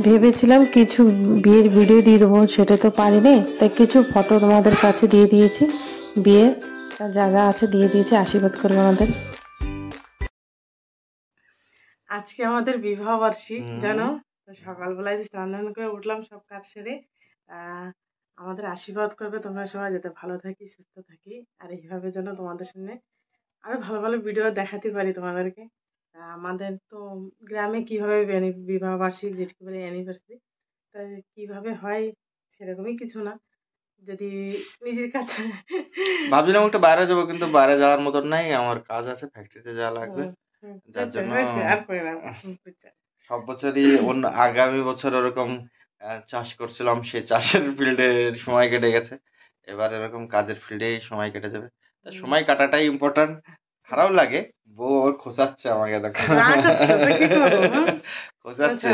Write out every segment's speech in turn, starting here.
ভেবেছিলাম কিছু বিয়ের ভিডিও দিয়ে দেবো, সেটা তো পারিনি, তাই কিছু ফটো তোমাদের কাছে দিয়ে দিয়েছি। বিয়ে যা যা আছে দিয়ে দিয়েছি, আশীর্বাদ করবে আমাদের। আজকে আমাদের বিবাহ বার্ষিক জানো, সকালবেলায় যে স্নান দান করে উঠলাম সব কাজ সেরে। আমাদের আশীর্বাদ করবে, তোমরা সবাই যাতে ভালো থাকি, সুস্থ থাকি, আর এইভাবে যেন তোমাদের সামনে আরো ভালো ভালো ভিডিও দেখাতে পারি তোমাদেরকে। আমাদের তো গ্রামে কিভাবে বিবাহ বার্ষিক, যেটাকে বলে অ্যানিভার্সারি, তাই কিভাবে হয় সেরকমই কিছু না। যদি নিজের কাছে ভাবছিলাম একটু বাইরে যাবো, কিন্তু বাইরে যাওয়ার মতন নাই, আমার কাজ আছে, ফ্যাক্টরিতে যাওয়া লাগবে। যার জন্য সব বছরই অন্য আগামী বছর ওরকম চাষ করছিলাম, সে চাষের ফিল্ডে সময় কেটে গেছে। এবার এরকম কাজের ফিল্ডে সময় কেটে যাবে, সময় কাটাটাই ইম্পর্টেন্ট। খারাপ লাগে, বউ ওর খোঁচাচ্ছে আমাকে, দেখো খোঁচাচ্ছে।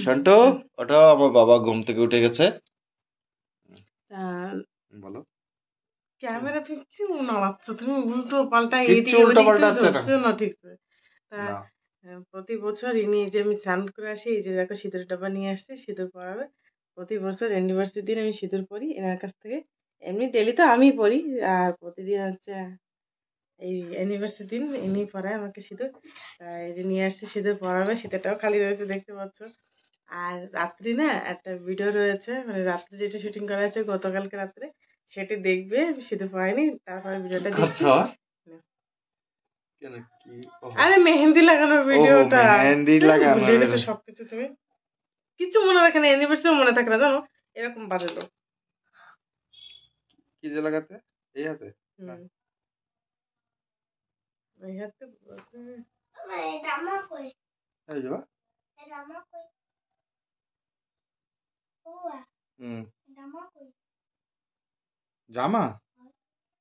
সন্টু ওটা, আমার বাবা ঘুম থেকে উঠে গেছে। বলো, ক্যামেরা কি নাড়াচ্ছ তুমি, উল্টো পাল্টা উল্টো পাল্টা না, ঠিক আছে। প্রতি বছর ইনি যে আমি স্নান করে আসি, এই যে দেখো সিঁদুর ডাব্বা নিয়ে আসছে, সিঁদুর পরাবে। প্রতি বছর অ্যানিভার্সারি দিন আমি সিঁদুর পরি এনার কাছ থেকে। এমনি ডেলি তো আমি পরি, আর প্রতিদিন হচ্ছে এই অ্যানিভার্সারি দিন ইনি পরায় আমাকে সিঁদুর। এই যে নিয়ে আসছে সিঁদুর পরাবে, সিঁদুরটাও খালি রয়েছে দেখতে পাচ্ছ। আর রাত্রি না একটা ভিডিও রয়েছে, মানে রাত্রে যেটা শুটিং করা হয়েছে গতকালকে রাত্রে, সেটি দেখবে। আমি সিঁদুর পরাইনি, তারপরে ভিডিওটা দেখছি। আরে মেহেন্দি লাগানোর ভিডিওটা, মেহেন্দি লাগানো তো সবকিছু তুমি কিছু মনে রাখে না, অ্যানিভার্সারি মনে থাকে না জানো, এরকম বাজে লোক। কি যে লাগাতে এই হাতে, এই হাতে এই যে জামা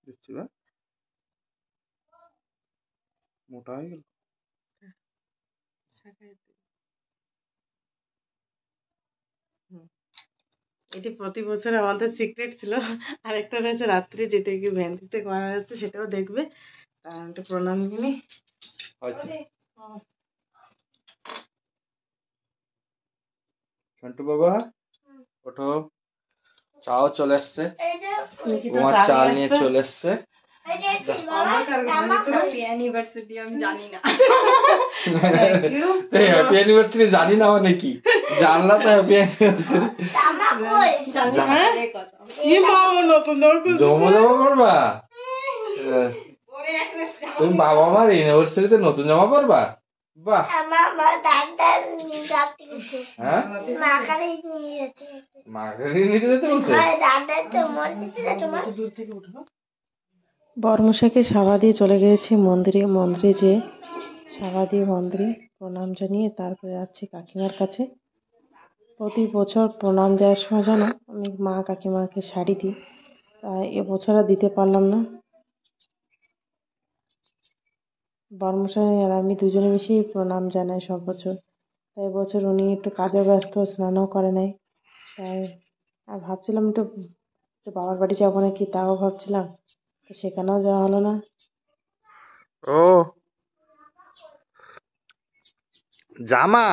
দিচ্ছি বা মোটা হয়ে গেল। এটি প্রতি বছর আমাদের সিক্রেট ছিল। আরেকটা রয়েছে রাত্রি, যেটা কি ভ্যান্তিতে করা হয়েছে, সেটাও দেখবে। একটা প্রণাম কিনি। সন্টু বাবা ওঠো, চাও চলে এসছে, তোমার চাল নিয়ে চলে এসছে। জানি না মানে কি জানলা তো হ্যাপি অ্যানিভার্সারি জমা জমা করবা তুমি, বাবা মার ইউনিভার্সিটিতে নতুন জামা পরবা? বাহ, বর্মশাইকে সাবা দিয়ে চলে গিয়েছি মন্দিরে। মন্দিরে যে সাবা দিয়ে মন্দিরে প্রণাম জানিয়ে তারপরে যাচ্ছি কাকিমার কাছে। প্রতি বছর প্রণাম দেওয়ার সময় জানো আমি মা কাকিমাকে শাড়ি দিই, এবছর আর দিতে পারলাম না। বর্মশাই আর আমি দুজনে মিশেই প্রণাম জানাই সব বছর। তাই বছর উনি একটু কাজে ব্যস্ত, স্নানও করে নাই। তাই আর ভাবছিলাম একটু বাবার বাড়ি যাবো নাকি, তাও ভাবছিলাম, তো সেখানেও যাওয়া হলো না। ও জামা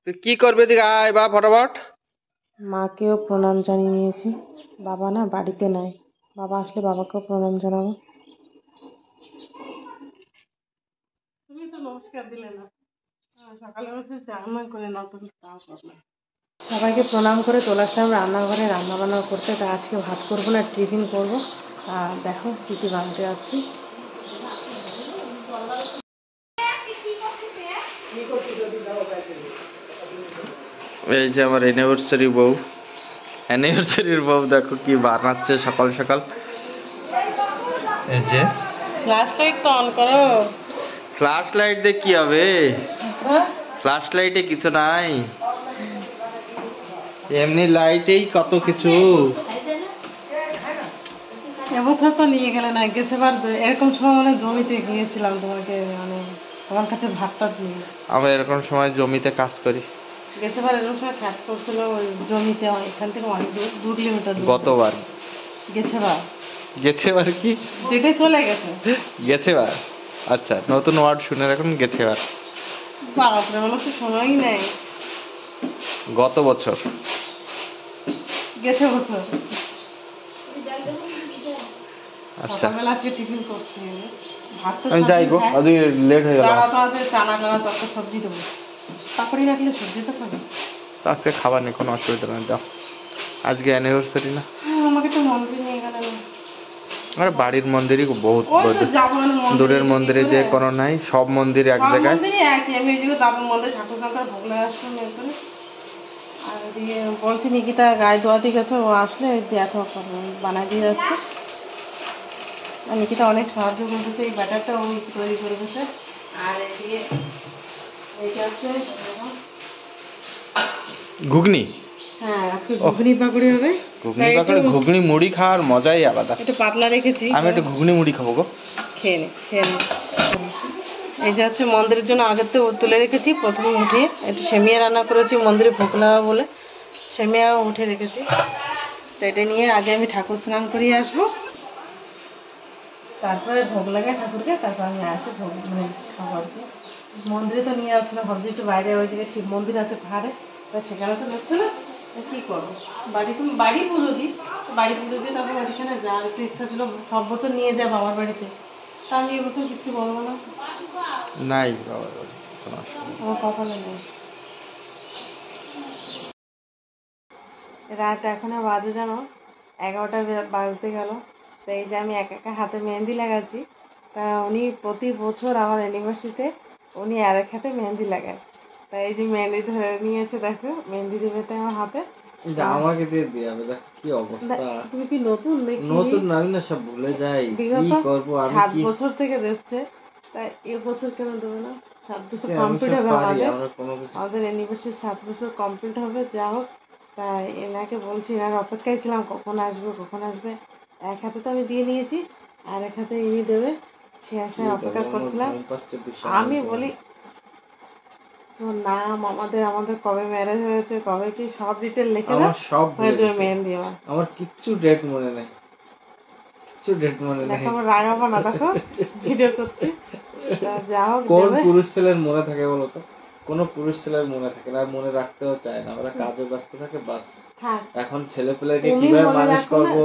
তুই কি করবে, দিকে আয় বা ফটাফট। মাকেও প্রণাম জানিয়ে নিয়েছি, বাবা না বাড়িতে নাই, বাবা আসলে বাবাকেও প্রণাম জানাবো। তুমি তো নমস্কার দিলে না, সকালে বসে রান্না করে নতুন তাও করলাম। সবাইকে প্রণাম করে চলে আসলাম রান্নাঘরে রান্না বান্না করতে। তা আজকে ভাত করবো না, টিফিন করবো। দেখো কী কী বানাতে যাচ্ছি। এই যে আমার অ্যানিভার্সারির বউ, দেখো কি বানাচ্ছে সকাল সকাল। এই যে ফ্ল্যাশ লাইট তো অন করো। ফ্ল্যাশ লাইট দিয়ে কি হবে, ফ্ল্যাশ লাইটে কিছু নাই, এমনি লাইটেই কত কিছু। এবছর তো নিয়ে গেলে না, গেছেবার এরকম সময় মানে জমিতে গিয়েছিলাম তোমাকে, মানে তোমার কাছে ভাতটা নিয়ে। আমরা এরকম সময় জমিতে কাজ করি। গেছেবার এরকম সময় কাজ করছিল ওই জমিতে, এখান থেকে অনেক 2 কিলোমিটার। গতবার গেছেবার কি যেটাই চলে গেছে গেছেবার, আচ্ছা নতুন ওয়ার্ড শুনে রাখুন, গেছেবার। বাপরে, আমার তো সময়ই নেই। গত বছর গেছে বছর আচ্ছা সকালবেলা আজকে টিফিন করছি, ভাত তো আমি যাই গো, আজকে লেট হয়ে গেল। দাঁড়া তো আছে, চানা টানা তত সবজি দেবো, পাপড়ি রাখলে সবজি তো খাবে। আজকে খাবার নেই, কোনো অসুবিধা নেই, দাও। আজকে অ্যানিভার্সারি না? আমাকে তো মন্দির নিয়ে গেল না। আরে বাড়ির মন্দিরই বহুত ওই তো যাবো মানে দূরের মন্দিরে যে কোনো নাই, সব মন্দির এক সব জায়গায়। মন্দিরই একই, আমি ওই যাবো মন্দির ঠাকুর সংখ্যার ভোগ লাগে আসবো মেয়ে করে। আর দিয়ে বলছি নিকিতা গায়ে ধোয়া দিয়ে গেছে, ও আসলে দেখা করবো, বানাই দিয়ে যাচ্ছে। আর নিকিতা অনেক সাহায্য করতেছে, এই ব্যাটারটা ওই তৈরি করে দিচ্ছে। আর এদিকে এইটা হচ্ছে ঘুগনি। হ্যাঁ, আজকে ঘুগনি পাকড়ি হবে। ঘুগনি পাকড়ি, ঘুগনি মুড়ি খাওয়ার মজাই আলাদা। একটু পাতলা রেখেছি, আমি একটু ঘুগনি মুড়ি খাবো গো। খেয়ে নে। এই যে হচ্ছে মন্দিরের জন্য আগের তো তুলে রেখেছি, প্রথমে উঠিয়ে একটু সেমিয়া রান্না করেছি মন্দিরে ভোগ লাগা বলে, সেমিয়া উঠে রেখেছি। তো এটা নিয়ে আগে আমি ঠাকুর স্নান করিয়ে আসবো, তারপরে ভোগ লাগাই ঠাকুরকে, তারপর আমি আসি ভোগ মানে খাবো আর কি। মন্দিরে তো নিয়ে যাচ্ছে না, ভাবছি একটু বাইরে ওই জায়গায় শিব মন্দির আছে পাহাড়ে, তাই সেখানে তো যাচ্ছে না, কী করবো। বাড়ি পুজো দিই, বাড়ি পুজো দিয়ে তারপর ওইখানে যাওয়ার একটু ইচ্ছা ছিল, সব বছর নিয়ে যায় বাবার বাড়িতে, তা আমি এবছর কিচ্ছু বলবো না, নাই বাবা, আমার কপালে নেই। রাত এখন বাজে জানো 11টা বাজতে গেল। তো এই যে আমি একা একা হাতে মেহেন্দি লাগাচ্ছি, তা উনি প্রতি বছর আমার অ্যানিভার্সারিতে উনি আরেক হাতে মেহেন্দি লাগায়। তাই এই যে মেহেন্দি ধরে নিয়েছে, দেখো মেহেন্দি দেবে তাই আমার হাতে, আমাকে দিয়ে দিবে। দেখ কি অবস্থা, তুমি কি নতুন দেখি? নতুন আমি না সব ভুলে যাই, কি করব আমি। 7 বছর থেকে দিচ্ছে, তাই এবছর কেন দেবে না? 7 বছর কমপ্লিট হবে আমাদের অ্যানিভার্সারি, 7 বছর কমপ্লিট হবে। যা হোক, তাই এনাকে বলছি, এনার অপেক্ষায় ছিলাম কখন আসবে। এক হাতে তো আমি দিয়ে নিয়েছি, আর এক হাতে ইনি দেবে, সে আসায় অপেক্ষা করছিলাম। আমি বলি তোর নাম, আমাদের কবে ম্যারেজ হয়েছে, কবে কি, সব ডিটেল লিখে দাও, সব হয়ে যাবে মেহেন্দি। আমার কিচ্ছু ডেট মনে নেই, দেখো আমার রাগাবো না, দেখো ভিডিও করছি। যা হোক, কোন পুরুষ ছেলের মনে থাকে বলো তো? কোনো পুরুষ ছেলের মনে থাকে না, মনে রাখতেও চায় না, ওরা কাজে ব্যস্ত থাকে বাস। এখন ছেলে পেলেকে কিভাবে মানুষ করবো,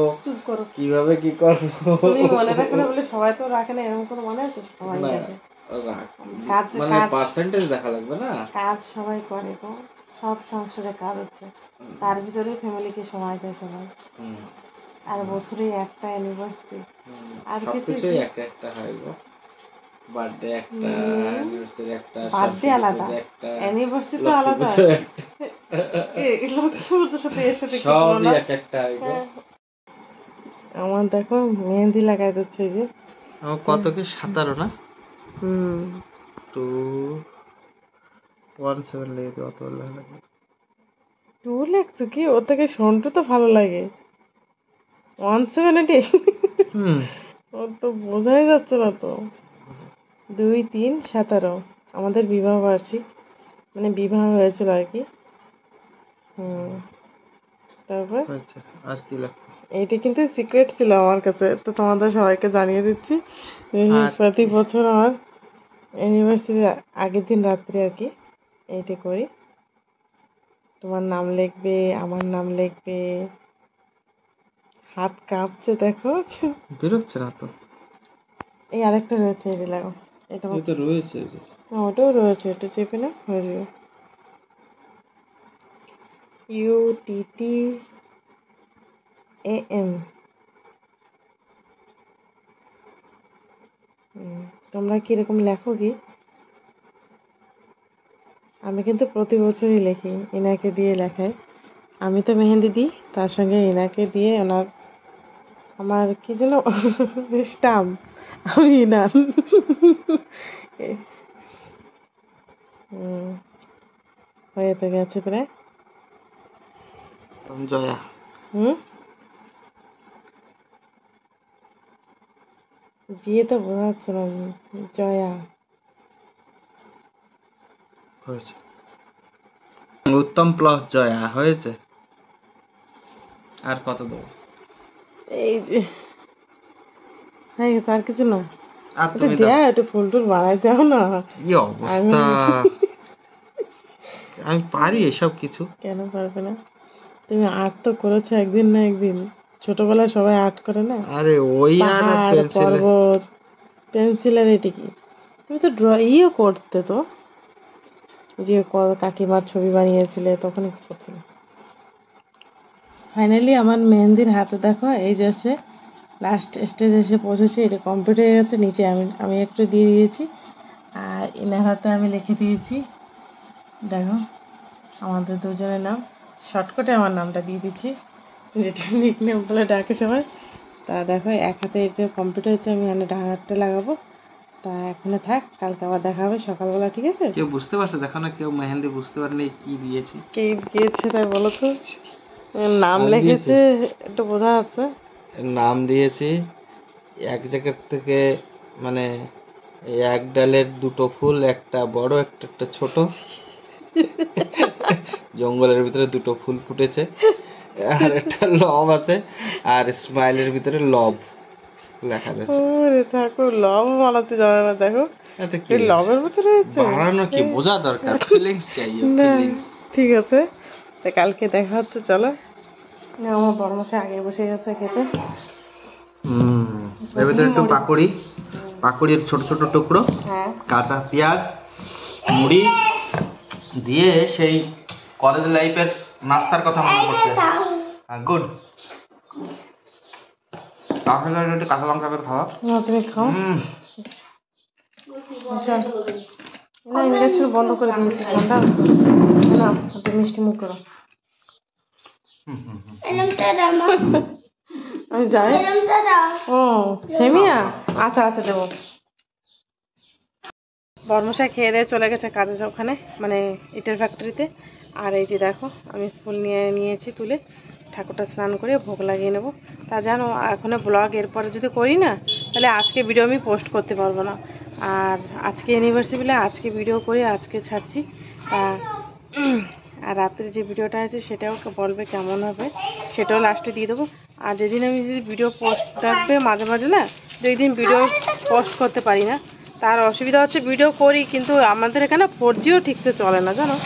কিভাবে কি করবো, তুমি মনে রাখো না বলে সবাই তো রাখে না, এরকম কোনো মনে আছে? সবাই রাখে, কাজ মানে পার্সেন্টেজ দেখা লাগবে না, কাজ সবাই করে গো, সব সংসারে কাজ আছে, তার ভিতরে ফ্যামিলিকে সময় দেয় সবাই। আর বছরে একটা অ্যানিভার্সারি, আর কিছু একটা হয় গো, বার্থডে একটা, অ্যানিভার্সারি একটা, বার্থডে আলাদা, অ্যানিভার্সারি তো আলাদা, এই লক্ষ্মী পুজোর সাথে এর সাথে কি তুলনা? একটা হয় গো। আমার দেখো মেহেন্দি লাগাই দিচ্ছে, যে কত কি 17 না? 217 লিখে দাও, অত লাগবে। 2 লিখছো কি? ওর থেকে সন্টু তো ভালো লাগে, 170। ওর তো বোঝাই যাচ্ছে না তো। 2, 3, 17 আমাদের বিবাহ বার্ষিক, মানে বিবাহ হয়েছিল আর কি। তারপর আর কি লাগবে? এইটা কিন্তু সিক্রেট ছিল আমার কাছে, তো তোমাদের সবাইকে জানিয়ে দিচ্ছি। প্রতি বছর আমার অ্যানিভার্সারির আগের দিন রাত্রে আর কি এইটা করি, তোমার নাম লিখবে, আমার নাম লিখবে। হাত কাঁপছে দেখো, বেরোচ্ছে না তো। এই আরেকটা রয়েছে, এটা লাগো, এটা তো রয়েছে, ওটাও রয়েছে, এটা চেপে না হয়ে যাবে। UTTAM, তোমরা কিরকম লেখো কি? আমি কিন্তু প্রতি বছরই লিখি, এনাকে দিয়ে লেখাই। আমি তো মেহেন্দি দিই, তার সঙ্গে এনাকে দিয়ে আমার কি যেন স্টাম্প, আমি এনার। হয়ে তো গেছে প্রায়। জয়া, জিয়ে তো বোঝা যাচ্ছে না, জয়া হয়েছে। উত্তম প্লাস জয়া হয়েছে। আর কত দেবো? এই যে হয়ে গেছে, আর কিছু না। আর তুমি দেয়া একটু ফুল টুল বানাই দাও না। কি অবস্থা। আমি পারি এসব কিছু। কেন পারবে না? তুমি আর্ট তো করেছো একদিন না একদিন। ছোটবেলায় সবাই আর্ট করে না? আরে ওই আর পাহাড়, পেন্সিল, পর্বত, পেন্সিলের এটা কি? তুমি তো ইও করতে তো, যে কাকিমার ছবি বানিয়েছিলে তখন কি করছিলে? ফাইনালি আমার মেহেন্দির হাতে দেখো এই যে সে লাস্ট স্টেজ এসে পৌঁছেছে। এটা কমপ্লিট হয়ে গেছে। নিচে আমি একটু দিয়ে দিয়েছি, আর এনার হাতে আমি লিখে দিয়েছি দেখো আমাদের দুজনের নাম। শর্টকাটে আমার নামটা দিয়ে দিচ্ছি, যেটা নিকনেম বলে ডাকে সবাই। তা দেখো এক হাতে এটা কমপ্লিট হয়েছে, আমি এখানে ডান হাতটা লাগাবো। তা এখানে থাক, কালকে আবার দেখা হবে সকালবেলা, ঠিক আছে? কেউ বুঝতে পারছে? দেখো না, কেউ মেহেন্দি বুঝতে পারেনি কি দিয়েছি। কে দিয়েছে তাই বলো তো? নাম লিখেছে, একটু বোঝা যাচ্ছে। নাম দিয়েছি এক জায়গা থেকে, মানে এক ডালের দুটো ফুল, একটা বড় একটা ছোট। জঙ্গলের ভিতরে দুটো ফুল ফুটেছে, আর একটা লব আছে, আর স্মাইলের ভিতরে লব লেখা রয়েছে। ওরে ঠাকুর, লব বানাতে জানে না দেখো। এতে কি এই লবের ভিতরে আছে বাড়ানো, কি বোঝা দরকার? ফিলিংস চাই, না, ফিলিংস। ঠিক আছে, তা কালকে দেখা হচ্ছে। চলো, আমার বড় মশাই আগে বসে গেছে খেতে। এর ভিতরে একটু পাকুড়ির ছোট ছোট টুকরো, হ্যাঁ, কাঁচা পেঁয়াজ, মুড়ি দিয়ে সেই কলেজ লাইফের নাস্তার কথা মনে পড়ছে। গুড। তাহলে একটু কাঁচা লঙ্কা করে খাওয়া। তুমি খাও। না, ইন্ডাকশন বন্ধ করে দিয়েছি, ঠান্ডা না, একটু মিষ্টি মুখ করো। আমি যাই। ও সেমিয়া, আচ্ছা আচ্ছা দেবো। বর্মশাই খেয়ে দিয়ে চলে গেছে কাজে, ওখানে মানে ইটের ফ্যাক্টরিতে। আর এই যে দেখো আমি ফুল নিয়েছি তুলে, ঠাকুরটা স্নান করে ভোগ লাগিয়ে নেবো। তা জানো এখনও ব্লগ এরপরে যদি করি না, তাহলে আজকে ভিডিও আমি পোস্ট করতে পারবো না। আর আজকে ইউনিভার্সিটি বলে আজকে ভিডিও করে আজকে ছাড়ছি। তা আর রাত্রে যে ভিডিওটা আছে সেটাও বলবে কেমন হবে, সেটাও লাস্টে দিয়ে দেবো। আর যেদিন আমি যদি ভিডিও পোস্ট দেখবে মাঝে মাঝে না, 2 দিন ভিডিও পোস্ট করতে পারি না। তার অসুবিধা হচ্ছে ভিডিও করি কিন্তু আমাদের এখানে 4Gও ঠিকসে চলে না জানো।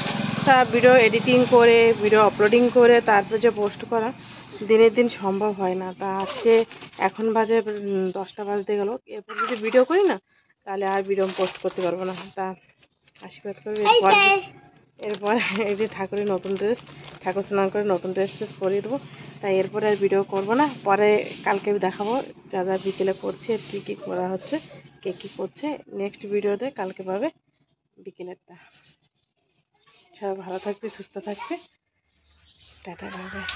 তা ভিডিও এডিটিং করে, ভিডিও আপলোডিং করে তারপর যে পোস্ট করা দিনের দিন সম্ভব হয় না। তা আজকে এখন বাজে 10টা বাজতে গেল, এরপর যদি ভিডিও করি না তাহলে আর ভিডিও পোস্ট করতে পারবো না। তা আশীর্বাদ করবে। এরপর এই যে ঠাকুরের নতুন ড্রেস, ঠাকুর স্নান করে নতুন ড্রেস পরিয়ে দেবো। তাই এরপরে আর ভিডিও করবো না, পরে কালকে দেখাবো যা যা বিকেলে করছি, কী কী করা হচ্ছে, কে কী করছে। নেক্সট ভিডিওতে কালকে পাবে বিকেলেরটা। সবাই ভালো থাকবে, সুস্থ থাকবে, টাটা, বাই বাই।